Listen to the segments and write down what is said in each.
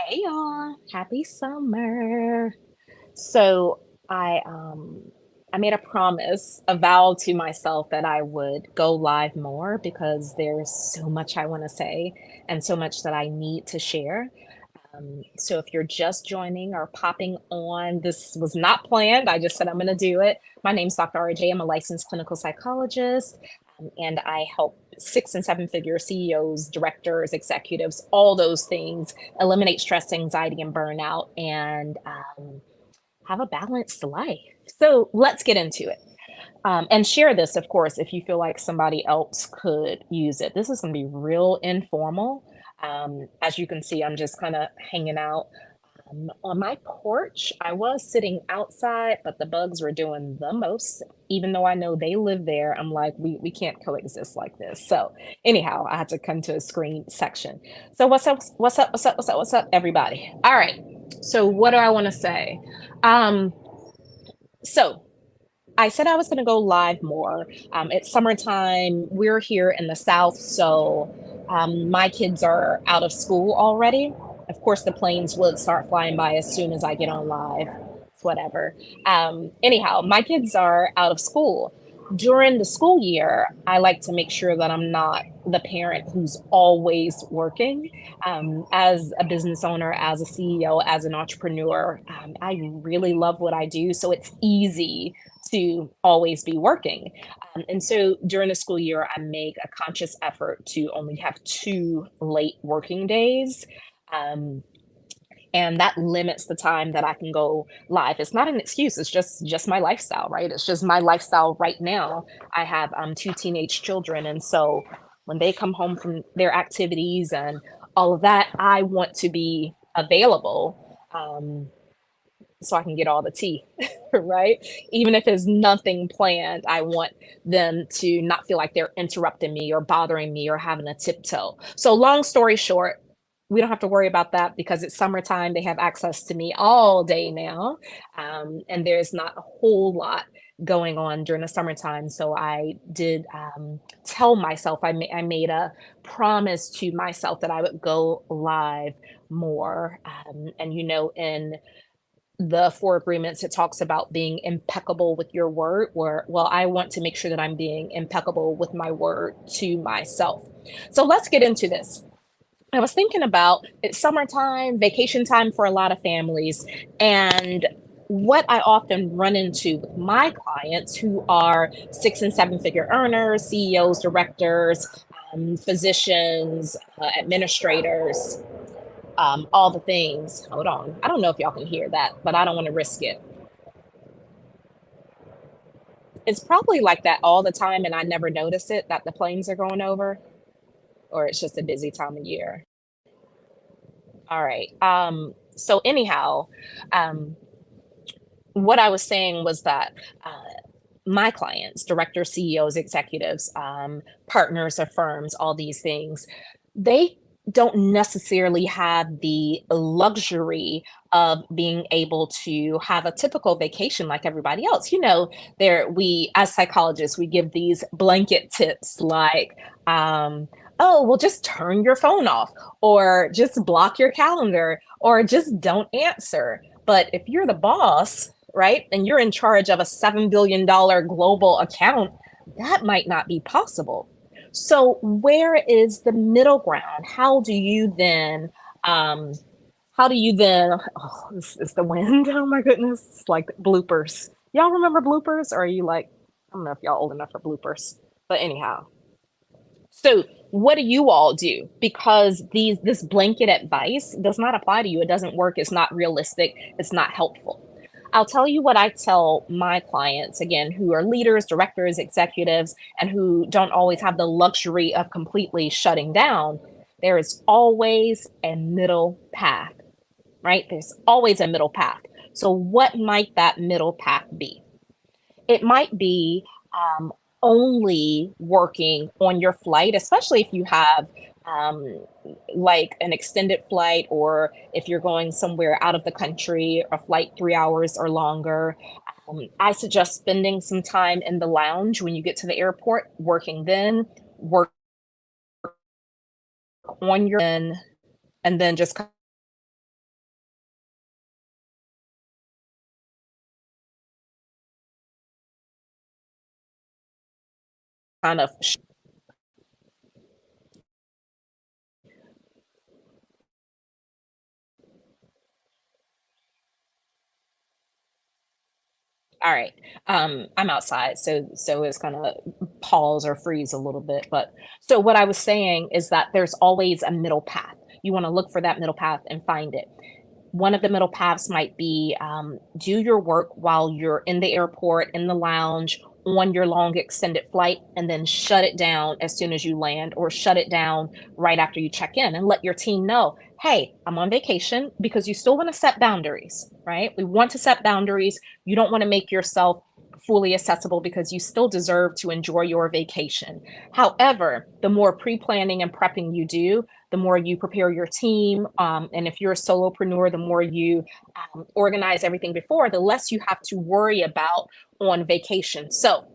Hey y'all, happy summer. So I um I made a promise, a vow to myself that I would go live more because there's so much I want to say and so much that I need to share. So if you're just joining or popping on, this was not planned. I just said I'm going to do it. My name's Dr. RJ. I'm a licensed clinical psychologist, and I help six and seven figure CEOs, directors, executives, all those things eliminate stress, anxiety, and burnout, and have a balanced life. So let's get into it. And share this, of course, if you feel like somebody else could use it. This is going to be real informal. As you can see, I'm just kind of hanging out on my porch. I was sitting outside, but the bugs were doing the most. Even though I know they live there, I'm like, we can't coexist like this. So, anyhow, I had to come to a screen section. So, what's up? What's up? What's up? What's up? What's up, everybody? All right. So, what do I want to say? Um, so, I said I was going to go live more. It's summertime. We're here in the South, so my kids are out of school already. Of course, the planes would start flying by as soon as I get on live. It's whatever. Anyhow, my kids are out of school. During the school year, I like to make sure that I'm not the parent who's always working. As a business owner, as a CEO, as an entrepreneur, I really love what I do. So it's easy to always be working. And so during the school year, I make a conscious effort to only have two late working days. Um, and that limits the time that I can go live. It's not an excuse. It's just my lifestyle, right? It's just my lifestyle right now. I have two teenage children, and so when they come home from their activities and all of that, I want to be available. So I can get all the tea, right? Even if there's nothing planned, I want them to not feel like they're interrupting me or bothering me or having a tiptoe. So, long story short, we don't have to worry about that because it's summertime. They have access to me all day now. And there's not a whole lot going on during the summertime. So, I did tell myself, I made a promise to myself that I would go live more. And, in the four agreements, it talks about being impeccable with your word, where, well, I want to make sure that I'm being impeccable with my word to myself. So let's get into this. I was thinking about it's summertime, vacation time for a lot of families, and what I often run into with my clients who are six and seven figure earners, CEOs, directors, physicians, administrators, all the things. Hold on. I don't know if y'all can hear that, but I don't want to risk it. It's probably like that all the time, and I never notice it that the planes are going over, or it's just a busy time of year. All right. So anyhow, um, what I was saying was that my clients, directors, CEOs, executives, partners of firms, all these things, they don't necessarily have the luxury of being able to have a typical vacation like everybody else. There we as psychologists, we give these blanket tips like, oh, well, just turn your phone off, or just block your calendar, or just don't answer. But if you're the boss, right, and you're in charge of a $7 billion global account, that might not be possible. So where is the middle ground? Um, oh, this is the wind. Oh my goodness. It's like bloopers. Y'all remember bloopers? Or are you like, I don't know if y'all old enough for bloopers, but anyhow. So what do you all do? Because this blanket advice does not apply to you. It doesn't work. It's not realistic. It's not helpful. I'll tell you what I tell my clients, again, who are leaders, directors, executives, and who don't always have the luxury of completely shutting down. There is always a middle path, right? There's always a middle path. So, what might that middle path be? It might be um, only working on your flight, especially if you have um, like an extended flight, or if you're going somewhere out of the country, a flight 3 hours or longer. I suggest spending some time in the lounge when you get to the airport, working then, work on your, and then just kind of all right. I'm outside, so it's gonna pause or freeze a little bit. But so what I was saying is that there's always a middle path. You want to look for that middle path and find it. One of the middle paths might be do your work while you're in the airport, in the lounge, on your long extended flight, and then shut it down as soon as you land, or shut it down right after you check in and let your team know, hey, I'm on vacation, because you still want to set boundaries, right? We want to set boundaries. You don't want to make yourself fully accessible because you still deserve to enjoy your vacation. However, the more pre planning and prepping you do, the more you prepare your team. And if you're a solopreneur, the more you organize everything before, the less you have to worry about on vacation. So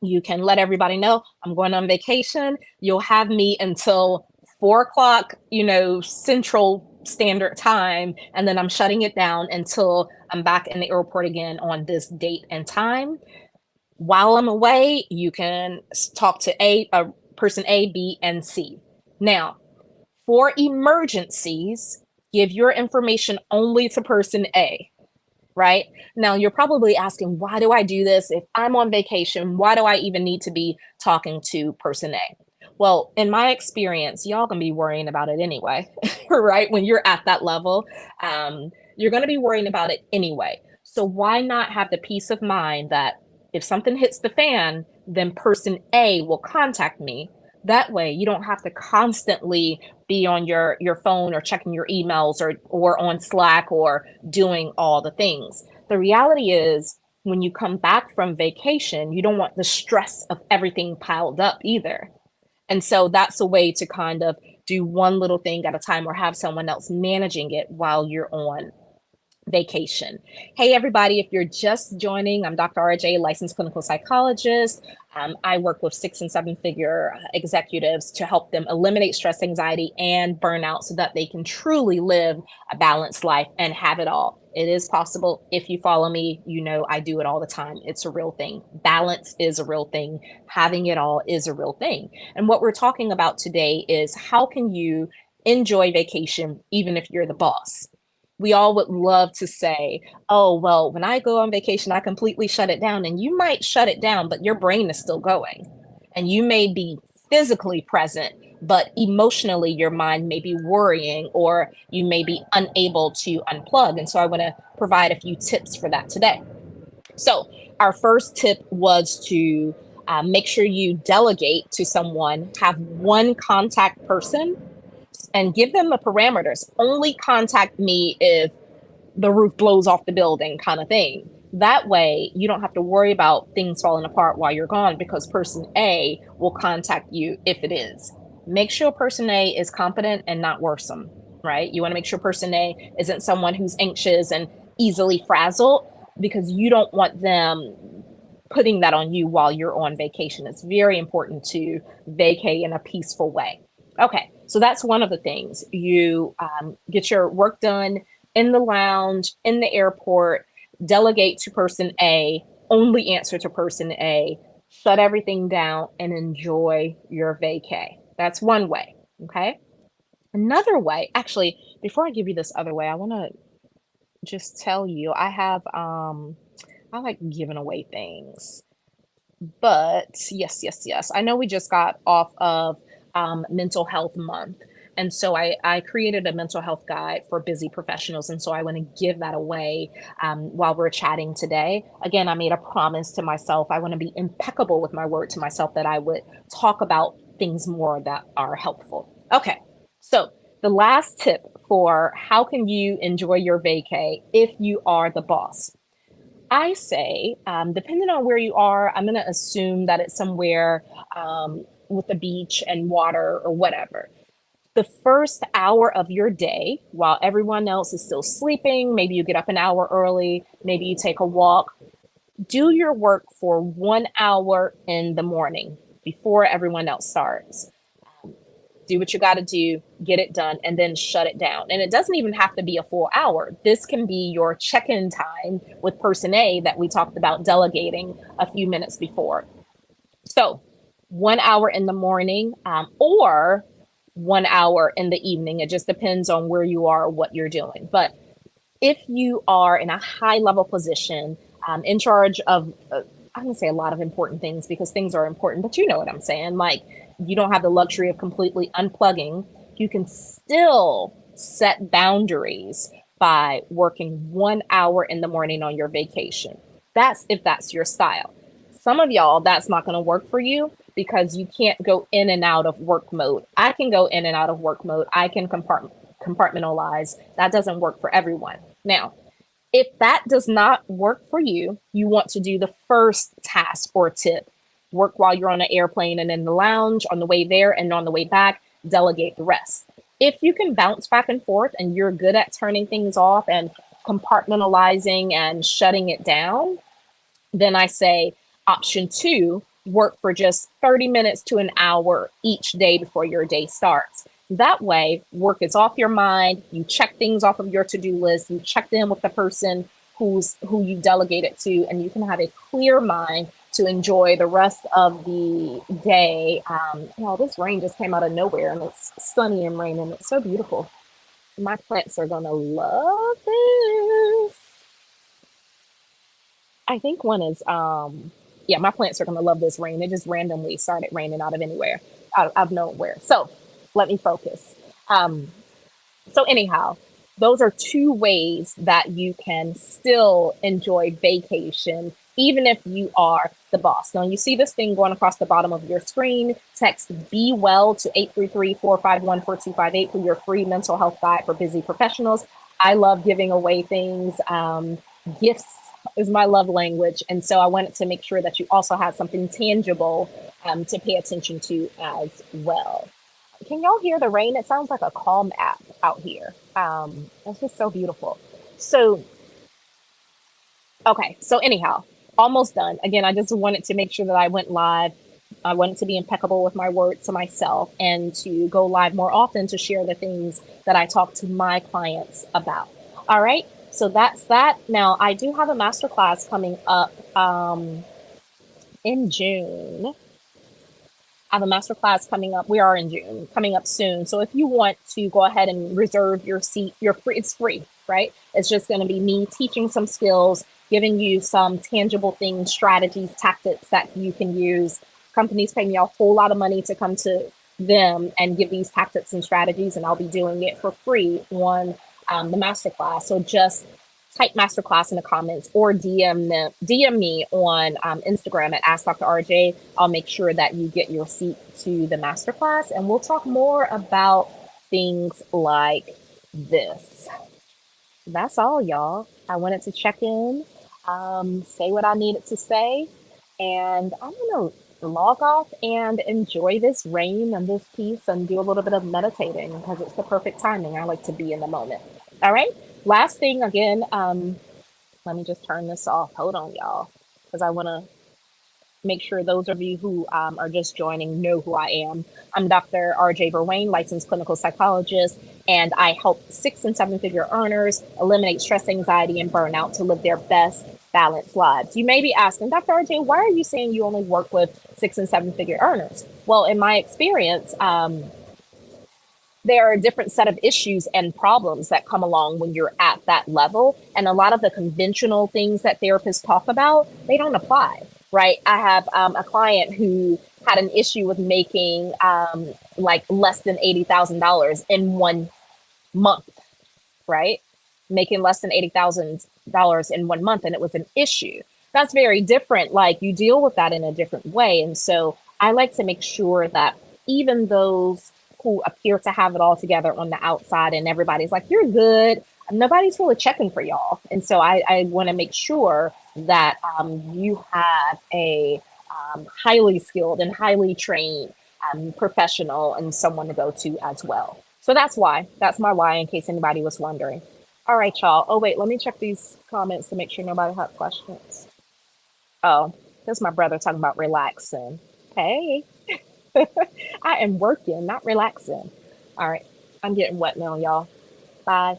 you can let everybody know I'm going on vacation. You'll have me until 4 o'clock, Central Standard Time. And then I'm shutting it down until I'm back in the airport again on this date and time. While I'm away, you can talk to person A, B, and C. Now, for emergencies, give your information only to person A, right? Now, you're probably asking, why do I do this? If I'm on vacation, why do I even need to be talking to person A? Well, in my experience, y'all gonna be worrying about it anyway, right? When you're at that level, you're gonna be worrying about it anyway. So why not have the peace of mind that if something hits the fan, then person A will contact me. That way you don't have to constantly be on your phone or checking your emails or on Slack or doing all the things. The reality is when you come back from vacation, you don't want the stress of everything piled up either. And so that's a way to kind of do one little thing at a time or have someone else managing it while you're on vacation. Hey, everybody, if you're just joining, I'm Dr. RJ, licensed clinical psychologist. I work with 6 and 7 figure executives to help them eliminate stress, anxiety, and burnout so that they can truly live a balanced life and have it all. It is possible. If you follow me, you know I do it all the time. It's a real thing. Balance is a real thing. Having it all is a real thing. And what we're talking about today is how can you enjoy vacation even if you're the boss? We all would love to say, oh, well, when I go on vacation, I completely shut it down. And you might shut it down, but your brain is still going. And you may be physically present, but emotionally, your mind may be worrying or you may be unable to unplug. And so I want to provide a few tips for that today. So, our first tip was to make sure you delegate to someone, have one contact person and give them the parameters. Only contact me if the roof blows off the building, kind of thing. That way, you don't have to worry about things falling apart while you're gone because person A will contact you if it is. Make sure person A is competent and not worrisome, right? You want to make sure person A isn't someone who's anxious and easily frazzled because you don't want them putting that on you while you're on vacation. It's very important to vacay in a peaceful way. Okay, so that's one of the things. You get your work done in the lounge, in the airport, delegate to person A, only answer to person A, shut everything down, and enjoy your vacay. That's one way, okay? Another way, actually, before I give you this other way, I want to just tell you I like giving away things. But yes. I know we just got off of Mental Health Month. And so I created a mental health guide for busy professionals. And so I want to give that away while we're chatting today. Again, I made a promise to myself. I want to be impeccable with my word to myself that I would talk about things more that are helpful. Okay, so the last tip for how can you enjoy your vacay if you are the boss. I say, depending on where you are, I'm going to assume that it's somewhere with a beach and water or whatever. The first hour of your day, while everyone else is still sleeping, maybe you get up an hour early, maybe you take a walk, do your work for 1 hour in the morning before everyone else starts. Do what you got to do, get it done, and then shut it down. And it doesn't even have to be a full hour. This can be your check-in time with person A that we talked about delegating a few minutes before. So 1 hour in the morning, or 1 hour in the evening. It just depends on where you are, what you're doing. But if you are in a high level position, in charge of, I'm going to say a lot of important things because things are important, but you know what I'm saying. Like, you don't have the luxury of completely unplugging. You can still set boundaries by working 1 hour in the morning on your vacation. That's if that's your style. Some of y'all, that's not going to work for you because you can't go in and out of work mode. I can go in and out of work mode. I can compartmentalize. That doesn't work for everyone. Now, if that does not work for you, you want to do the first task or tip. Work while you're on an airplane and in the lounge on the way there and on the way back, delegate the rest. If you can bounce back and forth and you're good at turning things off and compartmentalizing and shutting it down, then I say option two, work for just 30 minutes to an hour each day before your day starts. That way, work is off your mind. You check things off of your to-do list. You check in with the person who you delegate it to, and you can have a clear mind to enjoy the rest of the day. This rain just came out of nowhere, and it's sunny and raining. It's so beautiful. My plants are gonna love this. I think one is yeah, my plants are gonna love this rain. It just randomly started raining out of anywhere, out of nowhere. So let me focus. Um, so anyhow, those are two ways that you can still enjoy vacation, even if you are the boss. Now you see this thing going across the bottom of your screen. Text "Be Well" to 833-451-4258 for your free mental health guide for busy professionals. I love giving away things. Gifts is my love language. And so I wanted to make sure that you also had something tangible to pay attention to as well. Can y'all hear the rain? It sounds like a calm app out here. It's just so beautiful. So, okay. So anyhow, almost done. Again, I just wanted to make sure that I went live. I wanted to be impeccable with my words to myself and to go live more often to share the things that I talk to my clients about. All right. So that's that. Now, I do have a masterclass coming up in June. I have a masterclass coming up. We are in June, coming up soon. So if you want to go ahead and reserve your seat, you're free. It's free, right? It's just going to be me teaching some skills, giving you some tangible things, strategies, tactics that you can use. Companies pay me a whole lot of money to come to them and give these tactics and strategies, and I'll be doing it for free on the masterclass. So just type masterclass in the comments or DM me on Instagram at Ask Dr. RJ. I'll make sure that you get your seat to the masterclass, and we'll talk more about things like this. That's all, y'all. I wanted to check in, say what I needed to say, and I'm gonna log off and enjoy this rain and this peace and do a little bit of meditating because it's the perfect timing. I like to be in the moment. All right. Last thing again, let me just turn this off. Hold on, y'all, because I want to make sure those of you who are just joining know who I am. I'm Dr. RJ Berwain, licensed clinical psychologist, and I help 6 and 7 figure earners eliminate stress, anxiety, and burnout to live their best balanced lives. You may be asking, Dr. RJ, why are you saying you only work with 6 and 7 figure earners? Well, in my experience, there are a different set of issues and problems that come along when you're at that level. And a lot of the conventional things that therapists talk about, they don't apply, right? I have a client who had an issue with making like less than $80,000 in 1 month, right? Making less than $80,000 in 1 month. And it was an issue. That's very different. Like, you deal with that in a different way. And so I like to make sure that even those who appear to have it all together on the outside and everybody's like, you're good, nobody's really checking for y'all. And so I want to make sure that you have a highly skilled and highly trained professional and someone to go to as well. So that's why. That's my why, in case anybody was wondering. All right, y'all. Oh, wait, let me check these comments to make sure nobody had questions. Oh, this is my brother talking about relaxing. Hey. I am working, not relaxing. All right. I'm getting wet now, y'all. Bye.